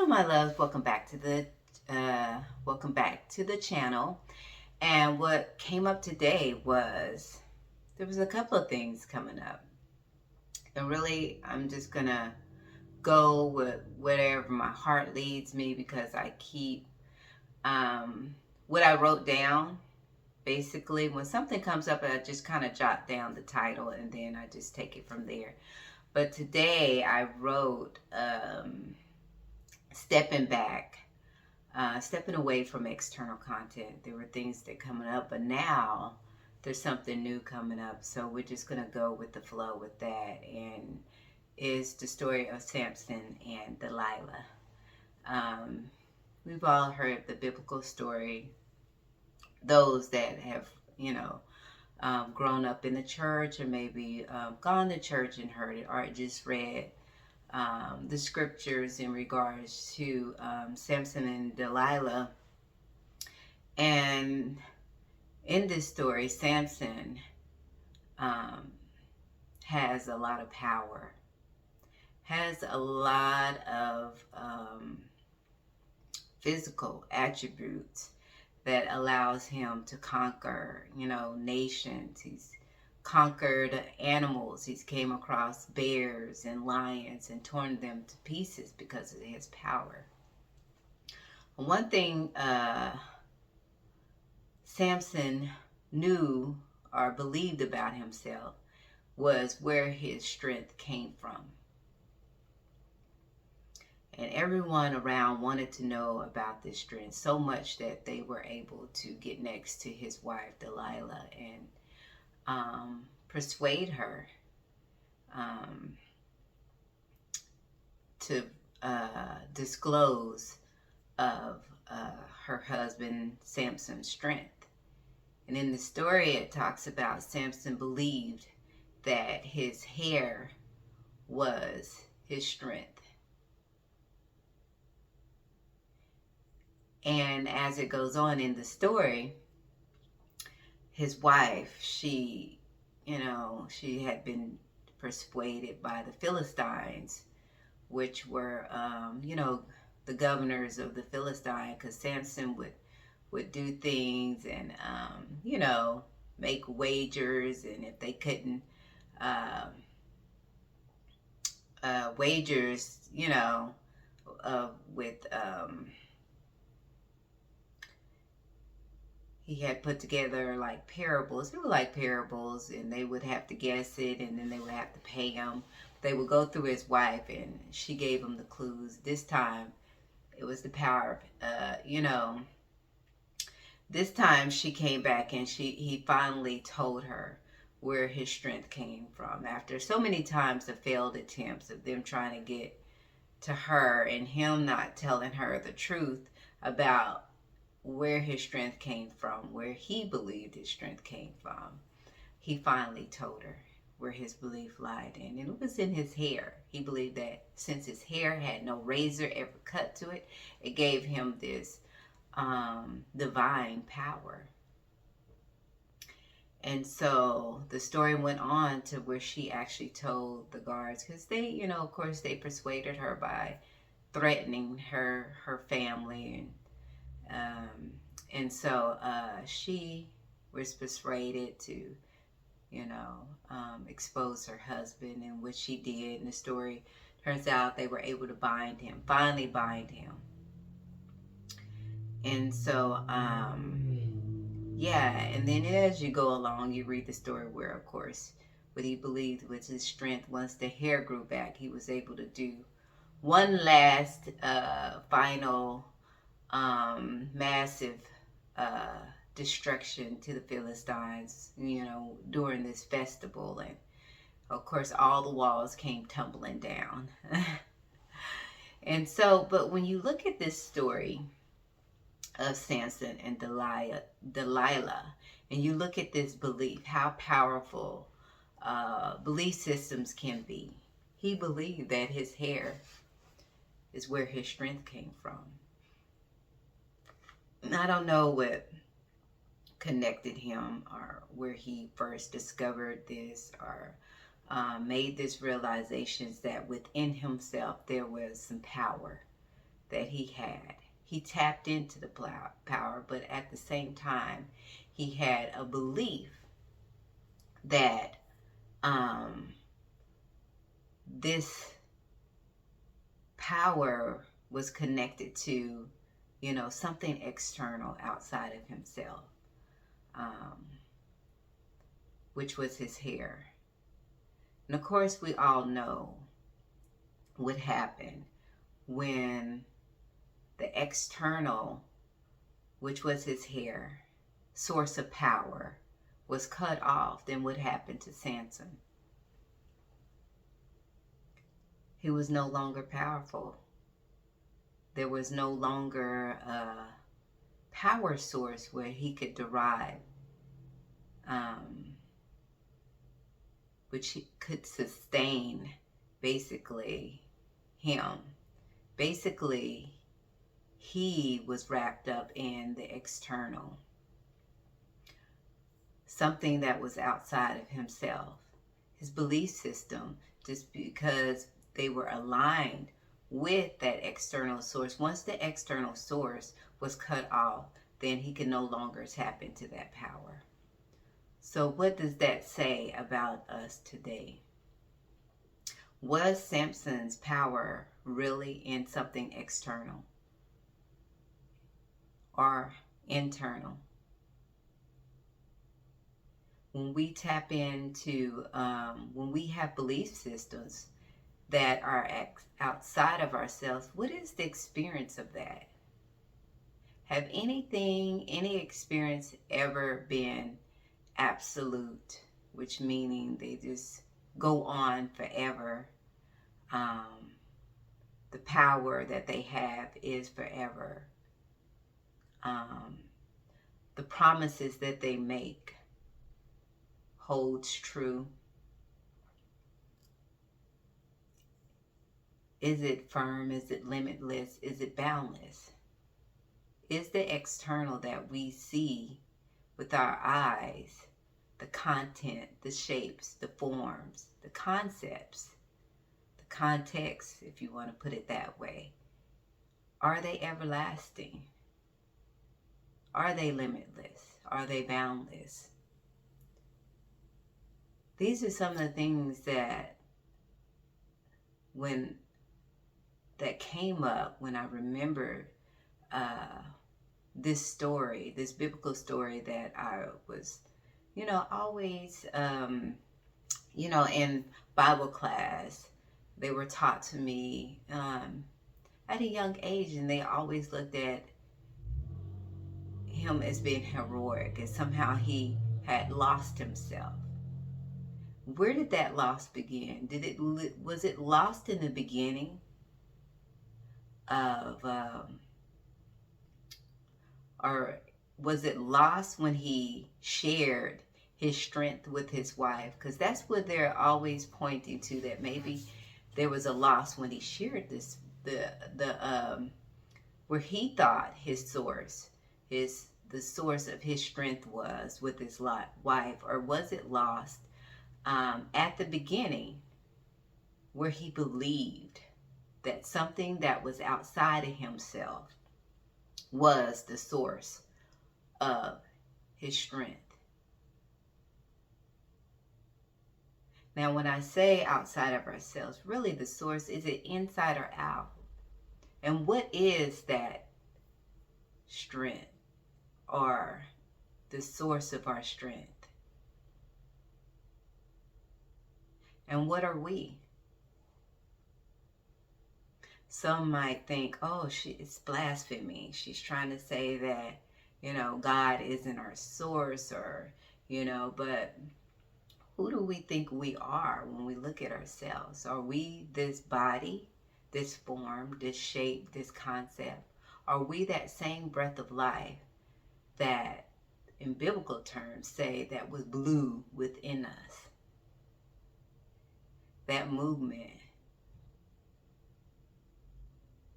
Hello, my loves. Welcome back to the channel. And what came up today was there was a couple of things coming up, and really, I'm just gonna go with whatever my heart leads me because I keep what I wrote down. Basically, when something comes up, I just kind of jot down the title and then I just take it from there. But today I wrote stepping back, stepping away from external content. There were things that coming up, but now there's something new coming up. So we're just gonna go with the flow with that, and is the story of Samson and Delilah. Um, we've all heard the biblical story. Those that have, grown up in the church, or maybe gone to church and heard it, or just read the scriptures in regards to Samson and Delilah. And in this story, Samson um, has a lot of power, has a lot of physical attributes that allows him to conquer, nations. He's conquered animals. He's came across bears and lions and torn them to pieces because of his power. One thing Samson knew or believed about himself was where his strength came from. And everyone around wanted to know about this strength so much that they were able to get next to his wife, Delilah, and persuade her to disclose of her husband Samson's strength. And in the story, it talks about Samson believed that his hair was his strength. And as it goes on in the story, his wife, she had been persuaded by the Philistines, which were, the governors of the Philistines, because Samson would do things and, make wagers, and if they couldn't wagers, with he had put together like parables. They were like parables, and they would have to guess it, and then they would have to pay him. They would go through his wife, and she gave him the clues. This time, it was the power. This time she came back, and he finally told her where his strength came from. After so many times of failed attempts of them trying to get to her, and him not telling her the truth about where his strength came from, where he believed his strength came from, he finally told her where his belief lied in. And it was in his hair. He believed that since his hair had no razor ever cut to it, it gave him this divine power. And so the story went on to where she actually told the guards, because they, of course, they persuaded her by threatening her family, and so she was persuaded to, expose her husband, and what she did. And the story turns out they were able to finally bind him. And so, yeah, and then as you go along, you read the story where, of course, what he believed was his strength, once the hair grew back, he was able to do one last final massive destruction to the Philistines, during this festival. And of course, all the walls came tumbling down. And so, but when you look at this story of Samson and Delilah, and you look at this belief, how powerful belief systems can be. He believed that his hair is where his strength came from. I don't know what connected him, or where he first discovered this, or made this realization, that within himself there was some power that he had. He tapped into the power, but at the same time, he had a belief that this power was connected to, something external outside of himself, which was his hair. And of course, we all know what happened when the external, which was his hair, source of power, was cut off. Then what happened to Samson? He was no longer powerful. There was no longer a power source where he could derive, which could sustain basically him. Basically, he was wrapped up in the external, something that was outside of himself, his belief system, just because they were aligned with that external source. Once the external source was cut off, then he could no longer tap into that power. So what does that say about us today? Was Samson's power really in something external or internal? When we tap into, when we have belief systems that are outside of ourselves, what is the experience of that? Have any experience ever been absolute, which meaning they just go on forever? The power that they have is forever. The promises that they make holds true. Is it firm? Is it limitless? Is it boundless? Is the external that we see with our eyes, the content, the shapes, the forms, the concepts, the context, if you want to put it that way, are they everlasting? Are they limitless? Are they boundless? These are some of the things that came up when I remembered this story, this biblical story that I was, always, in Bible class, they were taught to me at a young age, and they always looked at him as being heroic, and somehow he had lost himself. Where did that loss begin? Was it lost in the beginning of, or was it lost when he shared his strength with his wife? Because that's what they're always pointing to, that maybe there was a loss when he shared this, where he thought his source, the source of his strength was with his wife. Or was it lost at the beginning, where he believed that something that was outside of himself was the source of his strength? Now, when I say outside of ourselves, really the source, is it inside or out? And what is that strength, or the source of our strength? And what are we? Some might think, oh, it's blasphemy. She's trying to say that, God isn't our source, or, but who do we think we are when we look at ourselves? Are we this body, this form, this shape, this concept? Are we that same breath of life that, in biblical terms, say that was blew within us? That movement.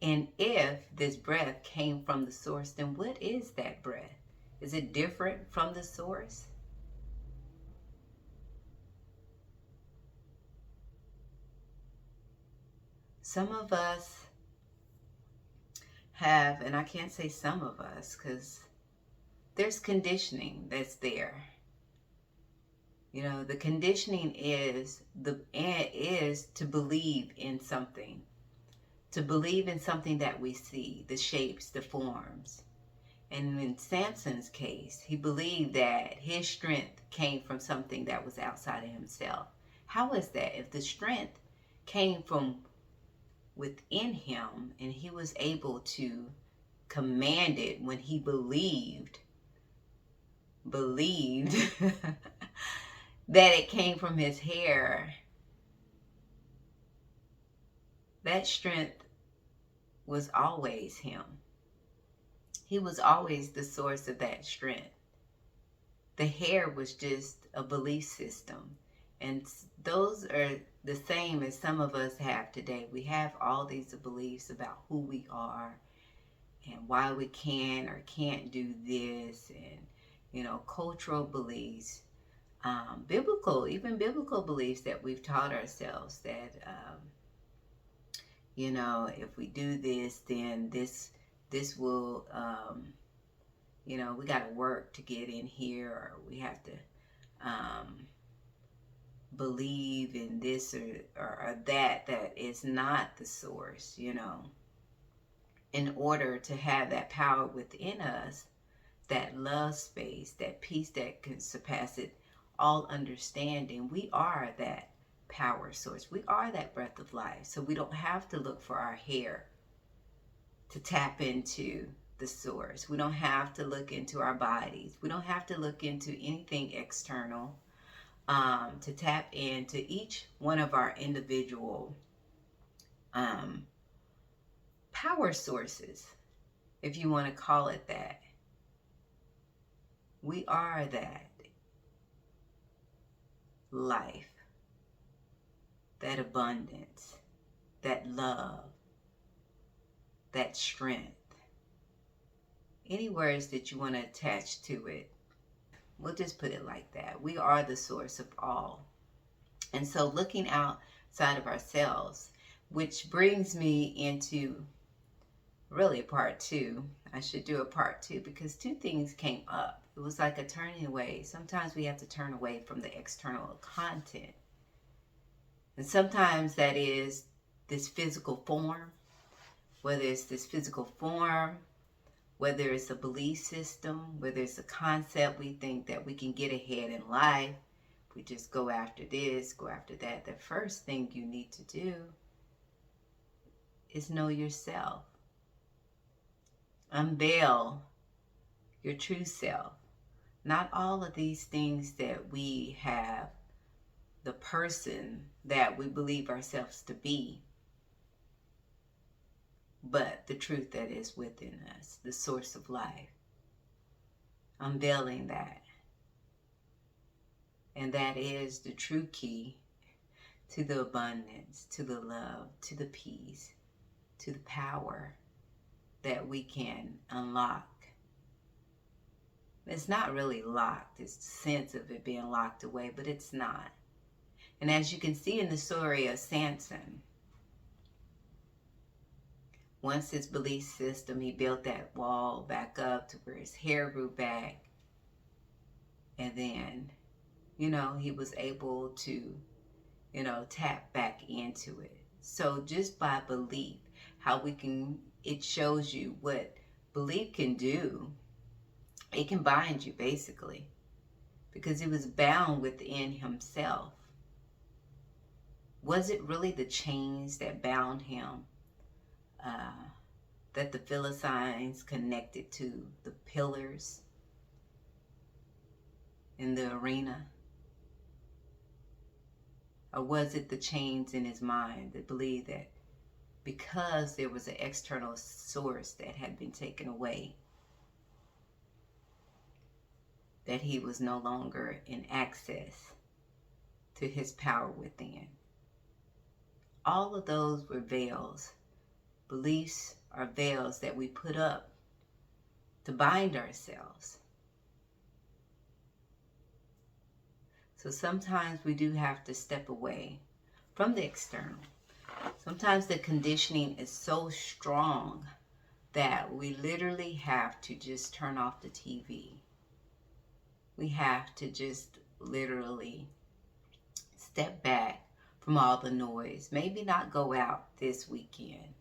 And if this breath came from the source, then what is that breath? Is it different from the source? Some of us have, and I can't say some of us, because there's conditioning that's there. You know, the conditioning is to believe in something. To believe in something that we see, the shapes, the forms. And in Samson's case, he believed that his strength came from something that was outside of himself. How is that? If the strength came from within him and he was able to command it when he believed that it came from his hair, that strength was always him. He was always the source of that strength. The hair was just a belief system. And those are the same as some of us have today. We have all these beliefs about who we are and why we can or can't do this, and, you know, cultural beliefs, biblical beliefs that we've taught ourselves that, you know, if we do this, then this will, you know, we got to work to get in here, or we have to believe in this or that is not the source, you know. In order to have that power within us, that love space, that peace that can surpass it all understanding, we are that power source. We are that breath of life. So we don't have to look for our hair to tap into the source. We don't have to look into our bodies. We don't have to look into anything external to tap into each one of our individual power sources, if you want to call it that. We are that life, that abundance, that love, that strength. Any words that you want to attach to it, we'll just put it like that. We are the source of all. And so looking outside of ourselves, which brings me into really part two. I should do a part two because two things came up. It was like a turning away. Sometimes we have to turn away from the external content. And sometimes that is this physical form, whether it's this physical form, whether it's a belief system, whether it's a concept we think that we can get ahead in life. We just go after this, go after that. The first thing you need to do is know yourself. Unveil your true self. Not all of these things that we have, the person that we believe ourselves to be, but the truth that is within us, the source of life. Unveiling that. And that is the true key to the abundance, to the love, to the peace, to the power that we can unlock. It's not really locked. It's the sense of it being locked away, but it's not. And as you can see in the story of Samson, once his belief system, he built that wall back up to where his hair grew back. And then, you know, he was able to, you know, tap back into it. So just by belief, how we can, it shows you what belief can do. It can bind you, basically, because he was bound within himself. Was it really the chains that bound him, that the Philistines connected to the pillars in the arena? Or was it the chains in his mind that believed that because there was an external source that had been taken away, that he was no longer in access to his power within? All of those were veils. Beliefs are veils that we put up to bind ourselves. So sometimes we do have to step away from the external. Sometimes the conditioning is so strong that we literally have to just turn off the TV. We have to just literally step back from all the noise. Maybe not go out this weekend.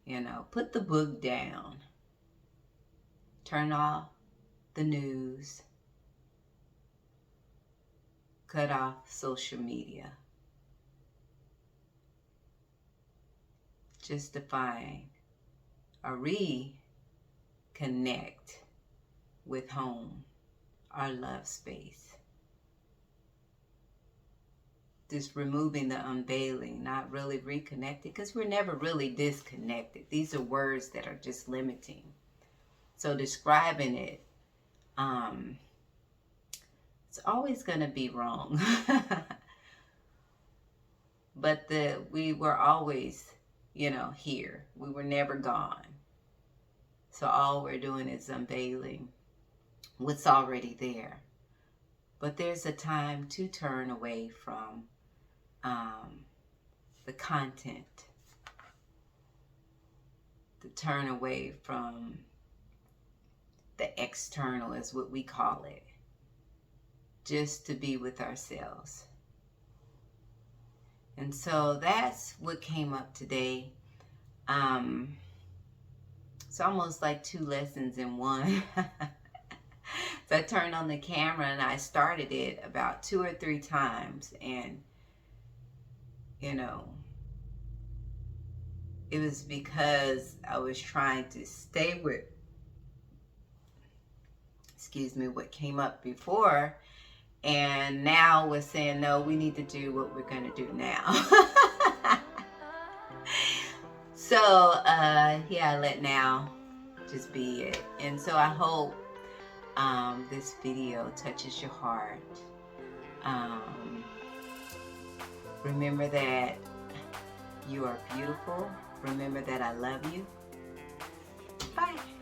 You know, put the book down. Turn off the news. Cut off social media. Just to find or reconnect with home, our love space. Just removing the unveiling, not really reconnected, because we're never really disconnected. These are words that are just limiting. So describing it, it's always going to be wrong. But we were always, you know, here. We were never gone. So all we're doing is unveiling what's already there. But there's a time to turn away from the content, to turn away from the external, is what we call it, just to be with ourselves. And so that's what came up today. It's almost like 2 lessons in one. So I turned on the camera and I started it about 2 or 3 times, and you know, it was because I was trying to stay with, what came up before, and now we're saying, no, we need to do what we're going to do now. So, yeah, let now just be it. And so I hope this video touches your heart. Remember that you are beautiful. Remember that I love you. Bye.